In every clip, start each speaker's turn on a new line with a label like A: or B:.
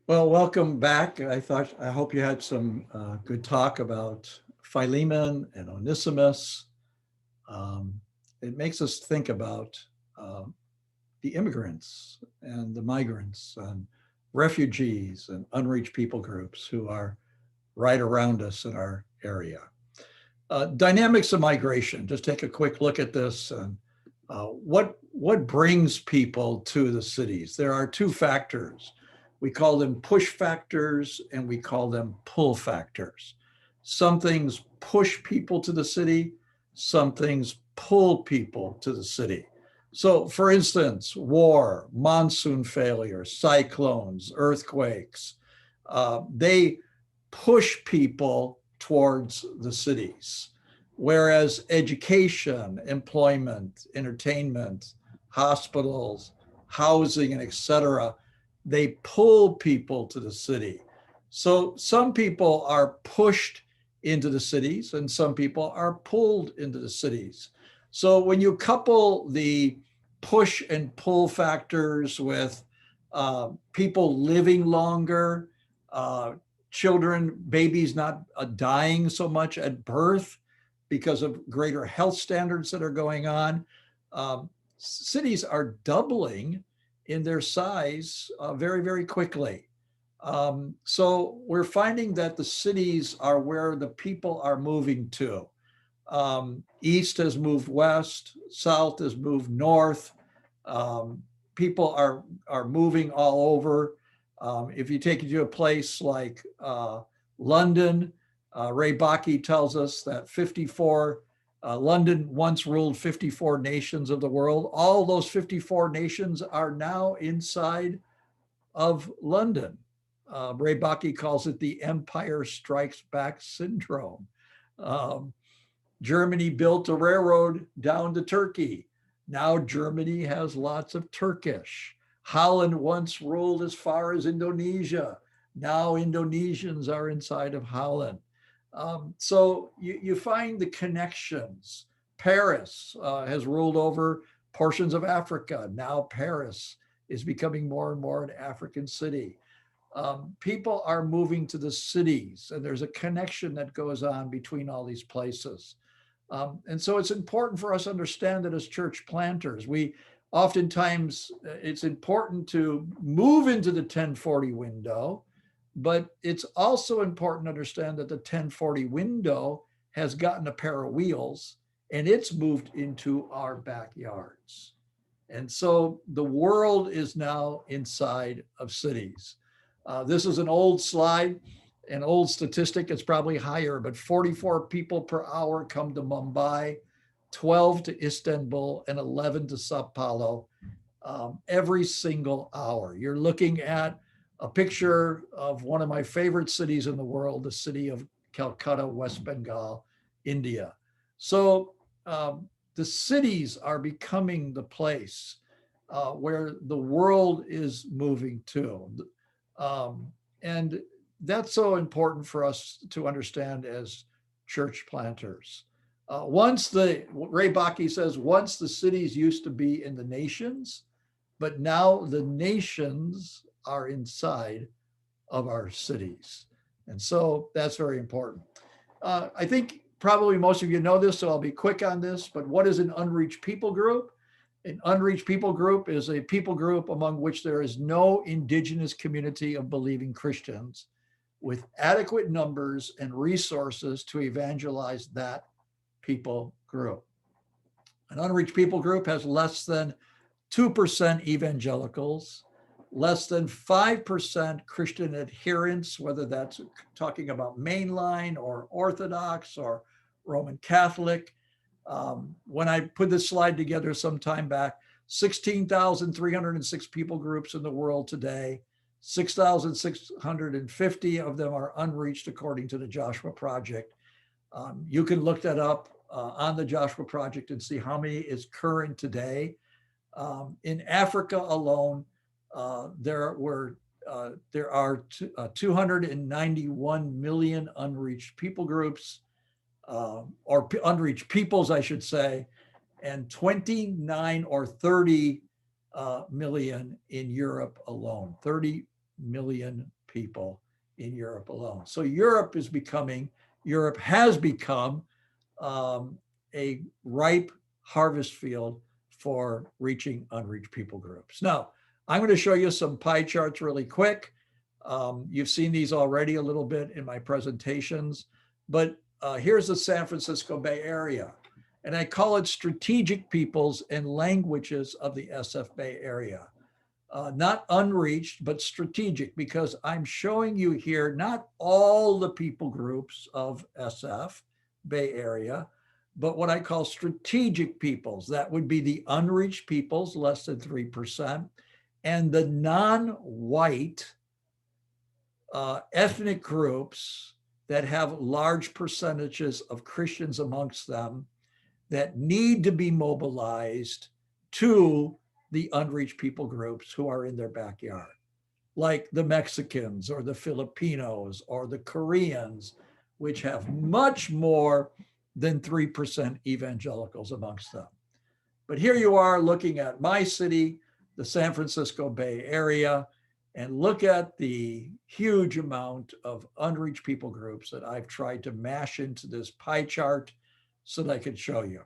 A: Well, welcome back. I hope you had some good talk about Philemon and Onesimus. Um, it makes us think about uh, the immigrants and the migrants and refugees and unreached people groups who are right around us in our area. Dynamics of migration. Just take a quick look at this. And what brings people to the cities? There are two factors. We call them push factors and we call them pull factors. Some things push people to the city. Some things pull people to the city. So, for instance, war, monsoon failure, cyclones, earthquakes, they push people towards the cities. Whereas education, employment, entertainment, hospitals, housing, and etc., they pull people to the city. So some people are pushed into the cities and some people are pulled into the cities. So when you couple the push and pull factors with people living longer, uh, children, babies not dying so much at birth because of greater health standards that are going on. Cities are doubling in their size very, very quickly. So we're finding that the cities are where the people are moving to. East has moved west, south has moved north. Um, People are moving all over. If you take it to a place like London, Ray Bakke tells us that 54, London once ruled 54 nations of the world. All those 54 nations are now inside of London. Ray Bakke calls it the Empire Strikes Back syndrome. Um, Germany built a railroad down to Turkey. Now Germany has lots of Turkish. Holland once ruled as far as Indonesia. Now Indonesians are inside of Holland. So you find the connections. Paris has ruled over portions of Africa. Now Paris is becoming more and more an African city. People are moving to the cities, and there's a connection that goes on between all these places. And so it's important for us to understand that as church planters, we oftentimes it's important to move into the 1040 window, but it's also important to understand that the 1040 window has gotten a pair of wheels and it's moved into our backyards. And so the world is now inside of cities. This is an old slide, an old statistic. It's probably higher, but 44 people per hour come to Mumbai, 12 to Istanbul, and 11 to Sao Paulo every single hour. You're looking at a picture of one of my favorite cities in the world, the city of Calcutta, West Bengal, India. So the cities are becoming the place where the world is moving to. And that's so important for us to understand as church planters. Ray Bakke says, once the cities used to be in the nations, but now the nations are inside of our cities. And so that's very important. I think probably most of you know this, so I'll be quick on this, but what is an unreached people group? An unreached people group is a people group among which there is no indigenous community of believing Christians with adequate numbers and resources to evangelize that people group. An unreached people group has less than 2% evangelicals, less than 5% Christian adherents, whether that's talking about mainline or Orthodox or Roman Catholic. When I put this slide together some time back, 16,306 people groups in the world today. 6,650 of them are unreached according to the Joshua Project. You can look that up on the Joshua Project and see how many is current today. In Africa alone, there are 291 million unreached people groups, or unreached peoples, I should say, and 29 or 30 million in Europe alone. 30 million people in Europe alone. So Europe has become a ripe harvest field for reaching unreached people groups. Now, I'm going to show you some pie charts really quick. You've seen these already a little bit in my presentations, but here's the San Francisco Bay Area. And I call it strategic peoples and languages of the SF Bay Area. Not unreached, but strategic, because I'm showing you here not all the people groups of SF Bay Area, but what I call strategic peoples. That would be the unreached peoples, less than 3%, and the non-white ethnic groups that have large percentages of Christians amongst them that need to be mobilized to the unreached people groups who are in their backyard, like the Mexicans or the Filipinos or the Koreans, which have much more than 3% evangelicals amongst them. But here you are looking at my city, the San Francisco Bay Area, and look at the huge amount of unreached people groups that I've tried to mash into this pie chart so that I could show you.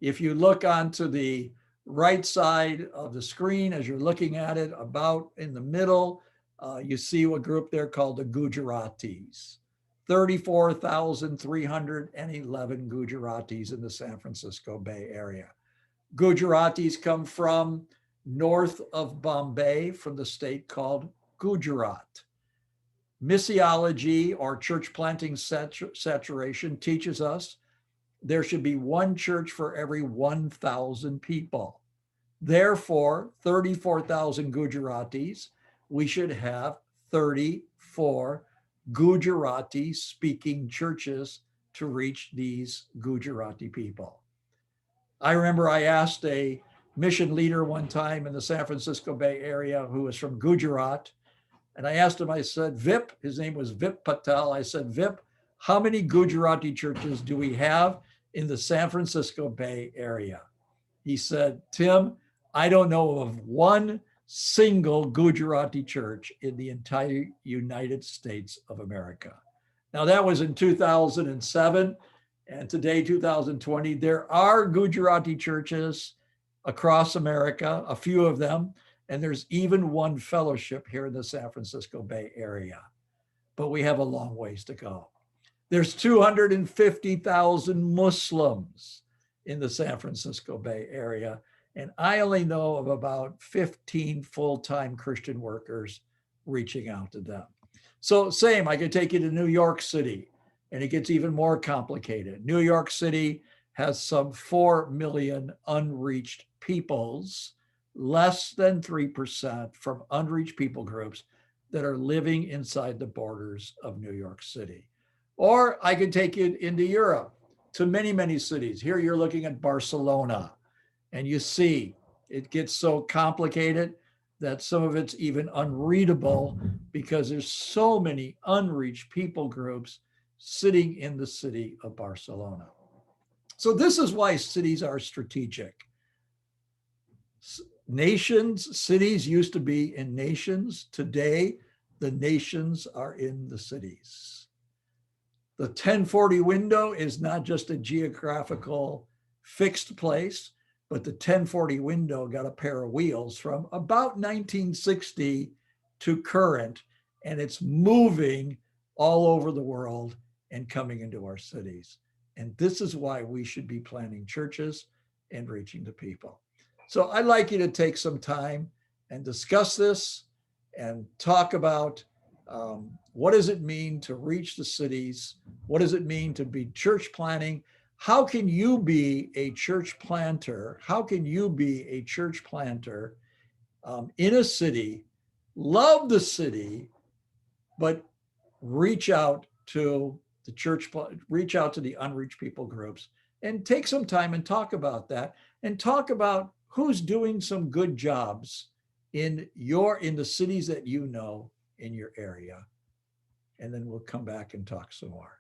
A: If you look onto the right side of the screen as you're looking at it, about in the middle, you see a group there called the Gujaratis. 34,311 Gujaratis in the San Francisco Bay Area. Gujaratis come from north of Bombay, from the state called Gujarat. Missiology, or church planting saturation, teaches us there should be one church for every 1,000 people. Therefore, 34,000 Gujaratis, we should have 34 Gujarati speaking churches to reach these Gujarati people. I remember I asked a mission leader one time in the San Francisco Bay Area who was from Gujarat, and I asked him, I said, Vip, his name was Vip Patel. I said, Vip, how many Gujarati churches do we have in the San Francisco Bay Area? He said, Tim, I don't know of one single Gujarati church in the entire United States of America. Now, that was in 2007, and today, 2020, there are Gujarati churches across America, a few of them, and there's even one fellowship here in the San Francisco Bay Area. But we have a long ways to go. There's 250,000 Muslims in the San Francisco Bay Area, and I only know of about 15 full-time Christian workers reaching out to them. So same, I could take you to New York City, and it gets even more complicated. New York City has some 4 million unreached peoples, less than 3% from unreached people groups that are living inside the borders of New York City. Or I could take you into Europe, to many, many cities. Here you're looking at Barcelona, and you see it gets so complicated that some of it's even unreadable because there's so many unreached people groups sitting in the city of Barcelona. So this is why cities are strategic. Nations, cities used to be in nations. Today, the nations are in the cities. The 1040 window is not just a geographical fixed place, but the 1040 window got a pair of wheels from about 1960 to current, and it's moving all over the world and coming into our cities. And this is why we should be planting churches and reaching the people. So I'd like you to take some time and discuss this and talk about what does it mean to reach the cities? What does it mean to be church planting? How can you be a church planter? How can you be a church planter in a city, love the city, but reach out to the church, reach out to the unreached people groups, and take some time and talk about that, and talk about who's doing some good jobs in the cities that you know in your area. And then we'll come back and talk some more.